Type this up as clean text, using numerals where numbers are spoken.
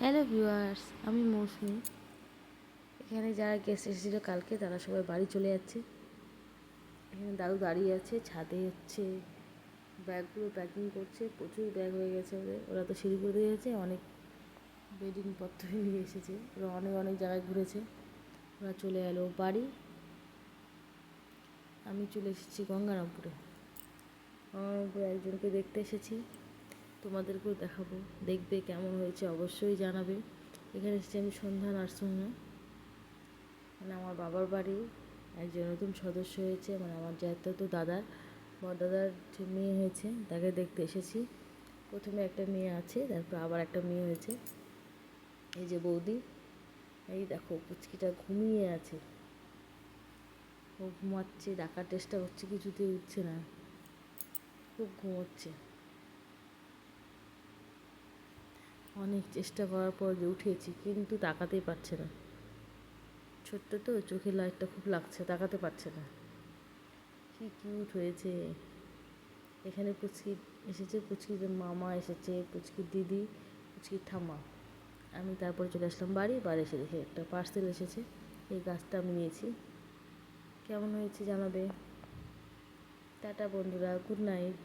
Hello viewers, আমি মৌসুমি। এখানে যারা গেস্ট এসেছিলো কালকে তারা সবাই বাড়ি চলে যাচ্ছে। এখানে দাদু দাঁড়িয়ে আছে, ছাদে হচ্ছে ব্যাগগুলো প্যাকিং করছে। প্রচুর ব্যাগ হয়ে গেছে ওদের, ওরা তো শিলিগুড়িতে গেছে, অনেক বেডিং পত্র নিয়ে এসেছে। ওরা অনেক অনেক জায়গায় ঘুরেছে। ওরা চলে এলো বাড়ি। আমি চলে এসেছি গঙ্গারামপুরে। গঙ্গারামপুরে একজনকে দেখতে এসেছি, তোমাদেরকেও দেখাবো। দেখবে কেমন হয়েছে অবশ্যই জানাবে। এখানে এসেছি আমি সন্ধ্যা নার্সিংহোমে, মানে আমার বাবার বাড়ি একজন নতুন সদস্য হয়েছে, মানে আমার জ্যাঠাতো দাদার বড় দাদার যে মেয়ে হয়েছে তাকে দেখতে এসেছি। প্রথমে একটা মেয়ে আছে, তারপর আবার একটা মেয়ে হয়েছে। এই যে বৌদি, এই দেখো পুচকিটা ঘুমিয়ে আছে। ও ঘুমাচ্ছে, ডাকার চেষ্টা করছে, কিছুতেই উঠছে না, খুব ঘুমোচ্ছে। অনেক চেষ্টা করার পর যে উঠিয়েছি, কিন্তু তাকাতেই পারছে না। ছোট্ট তো, চোখের লাইটটা খুব লাগছে, তাকাতে পারছে না। কি কিউট হয়েছে। এখানে পুচকি এসেছে, পুচকির মামা এসেছে, পুচকির দিদি, পুচকির ঠাম্মা। আমি তারপরে চলে আসলাম বাড়ি এসে দেখে একটা পার্সেল এসেছে। এই গাছটা আমি নিয়েছি। কেমন হয়েছে জানাবে। টাটা বন্ধুরা, গুড নাইট।